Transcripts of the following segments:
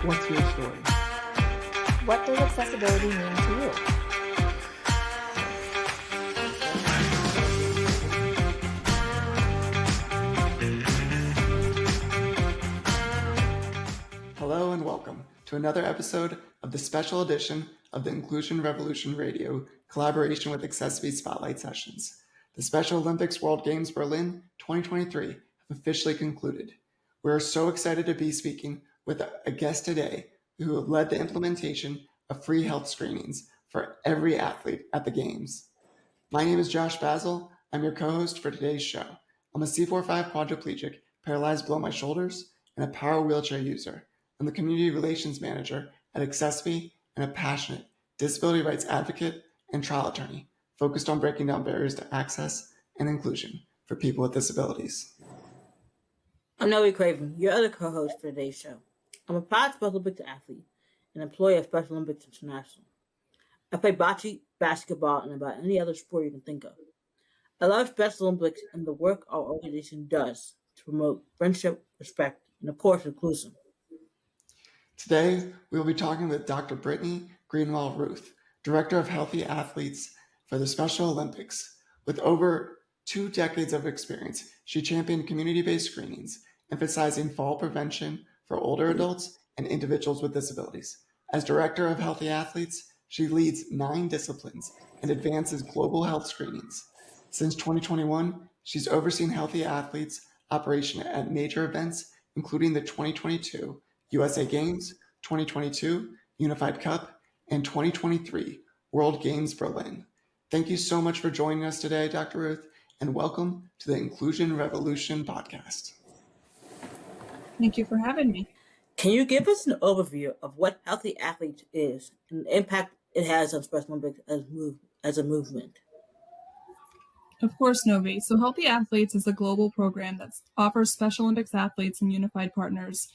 What's your story? What does accessibility mean to you? Hello and welcome to another episode of the special edition of the Inclusion Revolution Radio collaboration with accessiBe Spotlight Sessions. The Special Olympics World Games Berlin 2023 have officially concluded. We are so excited to be speaking with a guest today who led the implementation of free health screenings for every athlete at the Games. My name is Josh Basil. I'm your co-host for today's show. I'm a C4-5 quadriplegic, paralyzed below my shoulders, and a power wheelchair user. I'm the Community Relations Manager at accessiBe and a passionate disability rights advocate and trial attorney focused on breaking down barriers to access and inclusion for people with disabilities. I'm Noe Craven, your other co-host for today's show. I'm a proud Special Olympics athlete and employee of Special Olympics International. I play bocce, basketball, and about any other sport you can think of. I love Special Olympics and the work our organization does to promote friendship, respect, and of course, inclusion. Today, we will be talking with Dr. Brittany Routh, Director of Healthy Athletes for the Special Olympics. With over 2 decades of experience, she championed community-based screenings, emphasizing fall prevention for older adults and individuals with disabilities. As Director of Healthy Athletes, she leads 9 disciplines and advances global health screenings. Since 2021, she's overseen Healthy Athletes operation at major events, including the 2022 USA Games, 2022 Unified Cup, and 2023 World Games Berlin. Thank you so much for joining us today, Dr. Ruth, and welcome to the Inclusion Revolution podcast. Thank you for having me. Can you give us an overview of what Healthy Athletes is and the impact it has on Special Olympics as a movement? Of course, Novi. So Healthy Athletes is a global program that offers Special Olympics athletes and unified partners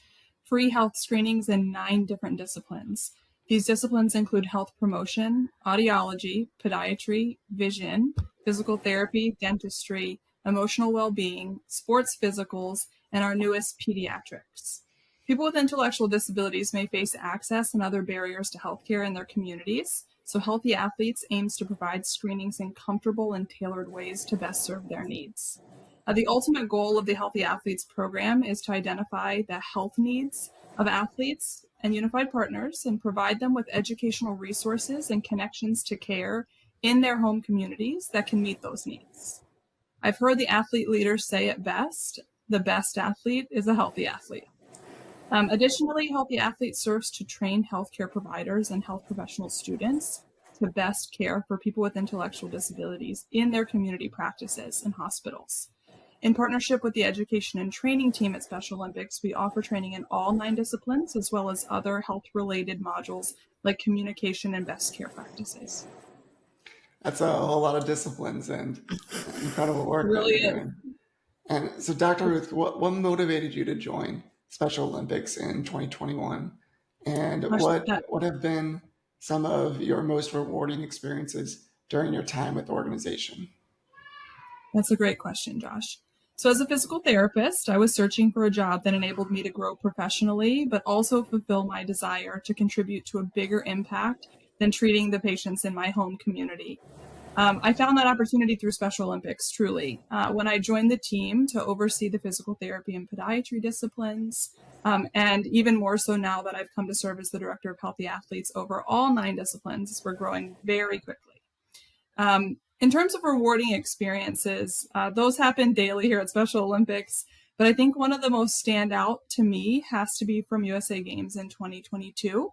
free health screenings in 9 different disciplines. These disciplines include health promotion, audiology, podiatry, vision, physical therapy, dentistry, emotional well-being, sports physicals, and our newest, pediatrics. People with intellectual disabilities may face access and other barriers to healthcare in their communities, so Healthy Athletes aims to provide screenings in comfortable and tailored ways to best serve their needs. The ultimate goal of the Healthy Athletes program is to identify the health needs of athletes and unified partners and provide them with educational resources and connections to care in their home communities that can meet those needs. I've heard the athlete leaders say it best: the best athlete is a healthy athlete. Additionally, Healthy Athletes serves to train healthcare providers and health professional students to best care for people with intellectual disabilities in their community practices and hospitals. In partnership with the education and training team at Special Olympics, we offer training in all 9 disciplines, as well as other health-related modules like communication and best care practices. That's a whole lot of disciplines and incredible work. It really that you're is. doing. And so, Dr. Ruth, what motivated you to join Special Olympics in 2021? And what have been some of your most rewarding experiences during your time with the organization? That's a great question, Josh. So as a physical therapist, I was searching for a job that enabled me to grow professionally, but also fulfill my desire to contribute to a bigger impact than treating the patients in my home community. I found that opportunity through Special Olympics, truly. When I joined the team to oversee the physical therapy and podiatry disciplines, and even more so now that I've come to serve as the Director of Healthy Athletes over all 9 disciplines, we're growing very quickly. In terms of rewarding experiences, those happen daily here at Special Olympics, but I think one of the most stand out to me has to be from USA Games in 2022.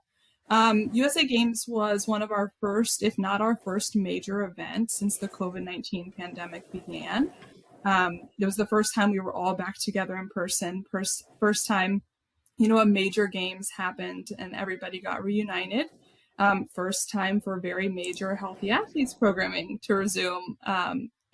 USA Games was one of our first, if not our first, major event since the COVID-19 pandemic began. It was the first time we were all back together in person, first time, a major games happened and everybody got reunited. First time for very major Healthy Athletes programming to resume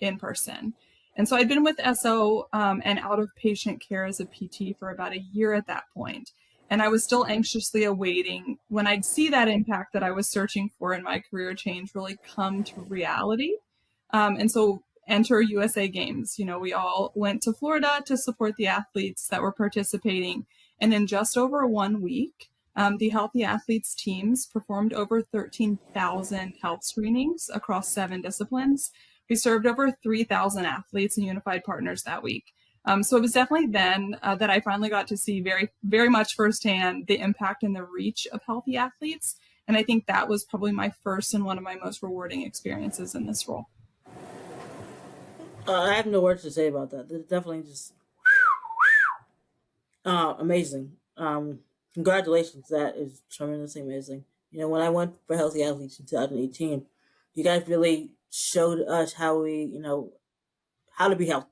in person. And so I'd been with SO and out of patient care as a PT for about a year at that point. And I was still anxiously awaiting when I'd see that impact that I was searching for in my career change really come to reality. And so enter USA Games. We all went to Florida to support the athletes that were participating. And in just over 1 week, The Healthy Athletes teams performed over 13,000 health screenings across 7 disciplines. We served over 3,000 athletes and unified partners that week. So it was definitely then that I finally got to see very, very much firsthand the impact and the reach of healthy athletes. And I think that was probably my first and one of my most rewarding experiences in this role. I have no words to say about that. It's definitely just amazing. Congratulations, that is tremendously amazing. When I went for Healthy Athletes in 2018, you guys really showed us how to be healthy,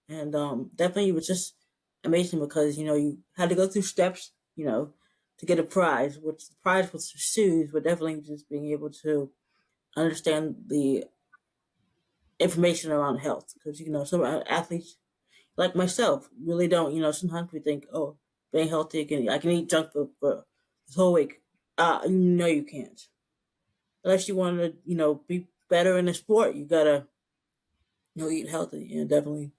and definitely it was just amazing because you had to go through steps, to get a prize. Which the prize was shoes, but definitely just being able to understand the information around health because some athletes like myself really don't. Sometimes we think, oh, being healthy, I can eat junk food for this whole week. You can't. Unless you want to, be better in the sport, you gotta, eat healthy and definitely,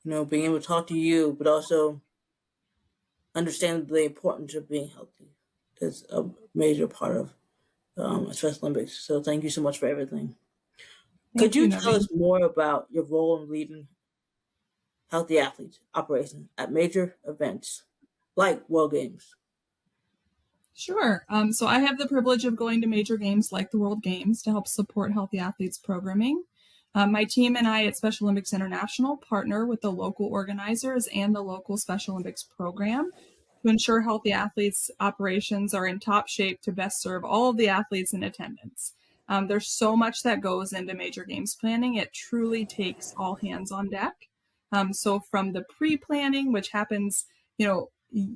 being able to talk to you, but also understand the importance of being healthy is a major part of Special Olympics. So thank you so much for everything. Could Thank you, you tell Naveen. us more about your role in leading healthy athletes operations at major events like World Games? Sure. So I have the privilege of going to major games like the World Games to help support healthy athletes programming. My team and I at Special Olympics International partner with the local organizers and the local Special Olympics program to ensure healthy athletes operations are in top shape to best serve all of the athletes in attendance. There's so much that goes into major games planning. It truly takes all hands on deck. So from the pre-planning, which happens,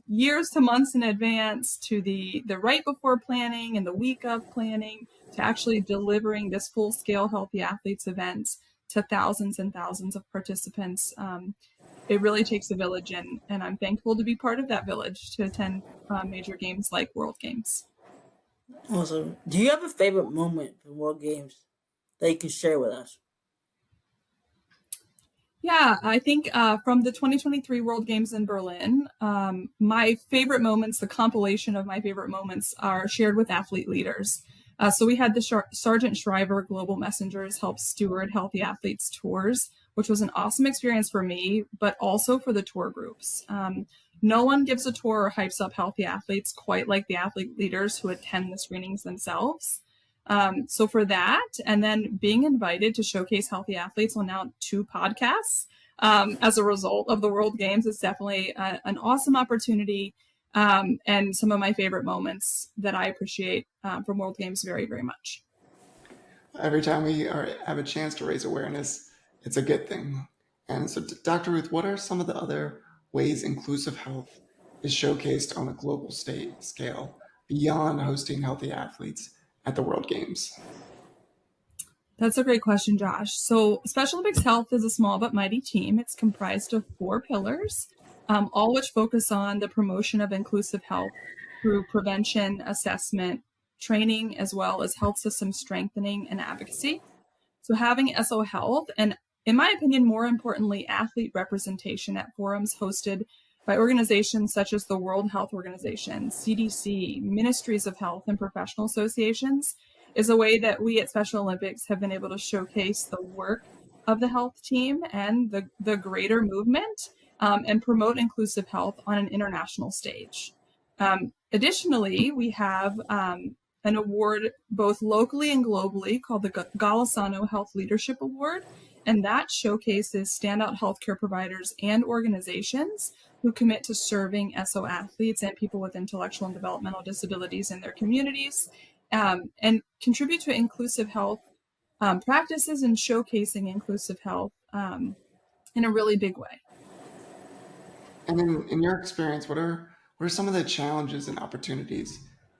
years to months in advance, to the right before planning and the week of planning, to actually delivering this full-scale Healthy Athletes event to thousands and thousands of participants. It really takes a village, and I'm thankful to be part of that village to attend major games like World Games. Awesome. Do you have a favorite moment from World Games that you can share with us? Yeah, I think from the 2023 World Games in Berlin, my favorite moments, the compilation of my favorite moments, are shared with athlete leaders. So we had the Sergeant Shriver Global Messengers help steward Healthy Athletes tours, which was an awesome experience for me, but also for the tour groups. No one gives a tour or hypes up healthy athletes quite like the athlete leaders who attend the screenings themselves. So for that, and then being invited to showcase healthy athletes on now 2 podcasts as a result of the World Games is definitely an awesome opportunity, and some of my favorite moments that I appreciate from World Games very, very much. Every time have a chance to raise awareness, it's a good thing. And so, Dr. Ruth, what are some of the other ways inclusive health is showcased on a global scale beyond hosting healthy athletes at the World Games? That's a great question, Josh. So Special Olympics Health is a small but mighty team. It's comprised of 4 pillars, all which focus on the promotion of inclusive health through prevention, assessment, training, as well as health system strengthening and advocacy. So having SO Health and, in my opinion, more importantly, athlete representation at forums hosted by organizations such as the World Health Organization, CDC, Ministries of Health, and professional associations is a way that we at Special Olympics have been able to showcase the work of the health team and the greater movement, and promote inclusive health on an international stage. Additionally, we have an award both locally and globally called the Golisano Health Leadership Award, and that showcases standout healthcare providers and organizations who commit to serving SO athletes and people with intellectual and developmental disabilities in their communities, and contribute to inclusive health practices and showcasing inclusive health in a really big way. And in your experience, what are some of the challenges and opportunities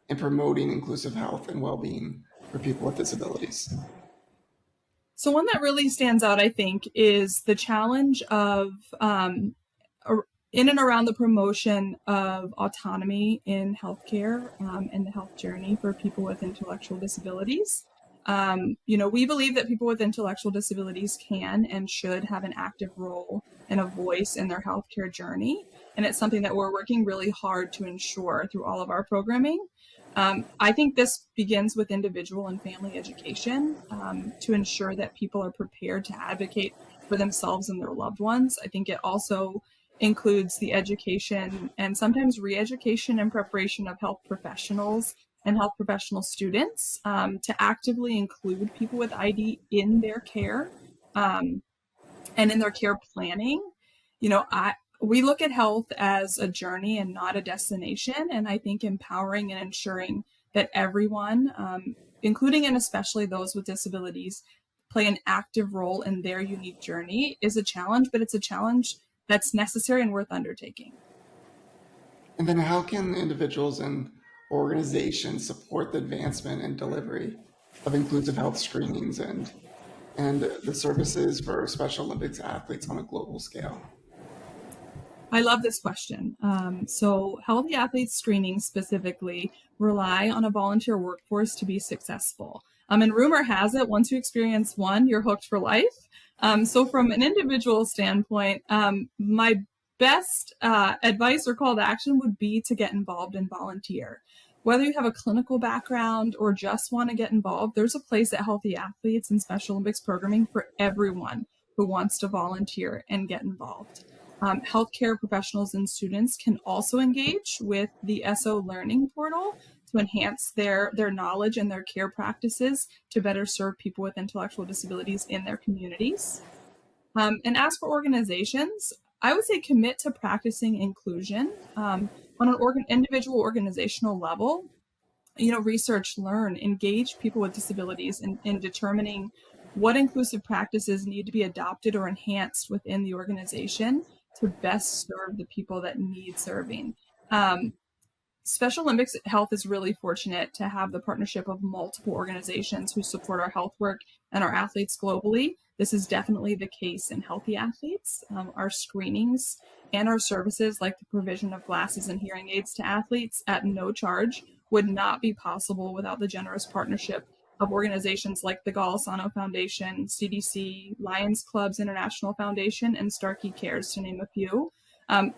in promoting inclusive health and well-being for people with disabilities? So one that really stands out, I think, is the challenge of in and around the promotion of autonomy in healthcare and the health journey for people with intellectual disabilities. We believe that people with intellectual disabilities can and should have an active role and a voice in their healthcare journey. And it's something that we're working really hard to ensure through all of our programming. I think this begins with individual and family education to ensure that people are prepared to advocate for themselves and their loved ones. I think it also includes the education and sometimes re-education and preparation of health professionals and health professional students to actively include people with ID in their care and in their care planning. We look at health as a journey and not a destination. And I think empowering and ensuring that everyone, including and especially those with disabilities, play an active role in their unique journey is a challenge, but it's a challenge that's necessary and worth undertaking. And then how can individuals and organizations support the advancement and delivery of inclusive health screenings and the services for Special Olympics athletes on a global scale? I love this question. So healthy athletes screening specifically rely on a volunteer workforce to be successful. And rumor has it, once you experience one, you're hooked for life. So from an individual standpoint, my best advice or call to action would be to get involved and volunteer. Whether you have a clinical background or just want to get involved, there's a place at Healthy Athletes and Special Olympics programming for everyone who wants to volunteer and get involved. Healthcare professionals and students can also engage with the SO Learning portal to enhance their knowledge and their care practices to better serve people with intellectual disabilities in their communities. And as for organizations, I would say commit to practicing inclusion on an individual organizational level. Research, learn, engage people with disabilities in determining what inclusive practices need to be adopted or enhanced within the organization to best serve the people that need serving. Special Olympics Health is really fortunate to have the partnership of multiple organizations who support our health work and our athletes globally. This is definitely the case in Healthy Athletes. Our screenings and our services, like the provision of glasses and hearing aids to athletes at no charge, would not be possible without the generous partnership of organizations like the Golisano Foundation, CDC, Lions Clubs International Foundation, and Starkey Cares, to name a few.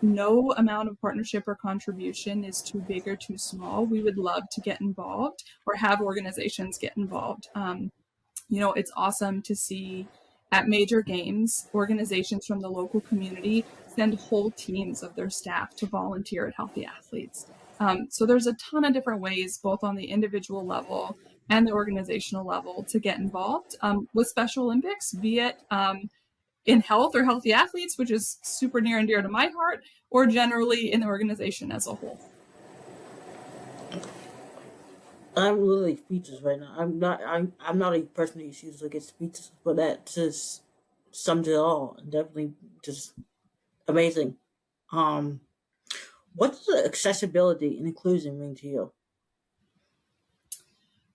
No amount of partnership or contribution is too big or too small. We would love to get involved or have organizations get involved. It's awesome to see at major games, organizations from the local community send whole teams of their staff to volunteer at Healthy Athletes. So there's a ton of different ways, both on the individual level and the organizational level, to get involved with Special Olympics, be it in health or Healthy Athletes, which is super near and dear to my heart, or generally in the organization as a whole. I'm literally speechless right now. I'm not a person who usually gets speechless, but that just sums it all. Definitely just amazing. What does accessibility and inclusion mean to you?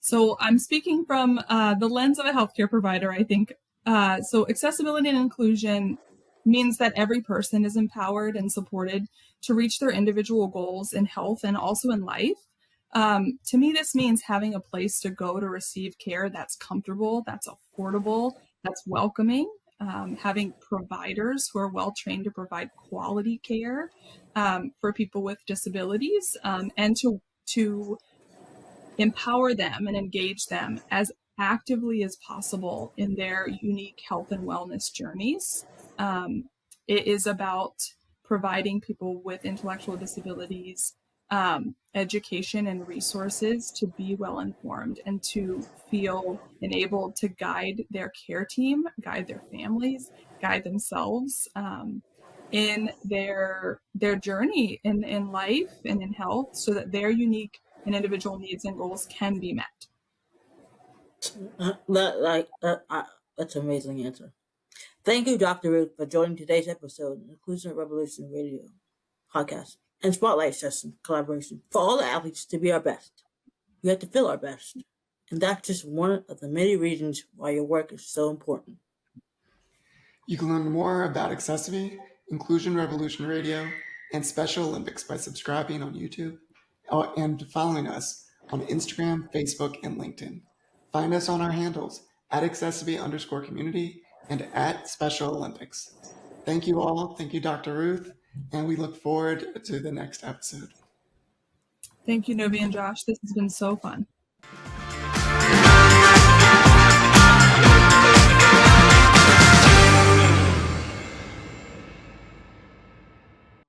So I'm speaking from the lens of a healthcare provider, I think. So accessibility and inclusion means that every person is empowered and supported to reach their individual goals in health and also in life. To me, this means having a place to go to receive care that's comfortable, that's affordable, that's welcoming, having providers who are well trained to provide quality care for people with disabilities, and to empower them and engage them as actively as possible in their unique health and wellness journeys. It is about providing people with intellectual disabilities education and resources to be well informed and to feel enabled to guide their care team, guide their families, guide themselves in their journey in life and in health, so that their unique and individual needs and goals can be met. That's an amazing answer. Thank you, Dr. Ruth, for joining today's episode of Inclusion Revolution Radio podcast and Spotlight Session collaboration. For all the athletes to be our best, we have to feel our best. And that's just one of the many reasons why your work is so important. You can learn more about accessiBe, Inclusion Revolution Radio, and Special Olympics by subscribing on YouTube and following us on Instagram, Facebook, and LinkedIn. Find us on our handles at accessiBe_community and at Special Olympics. Thank you all. Thank you, Dr. Ruth. And we look forward to the next episode. Thank you, Novi and Josh. This has been so fun.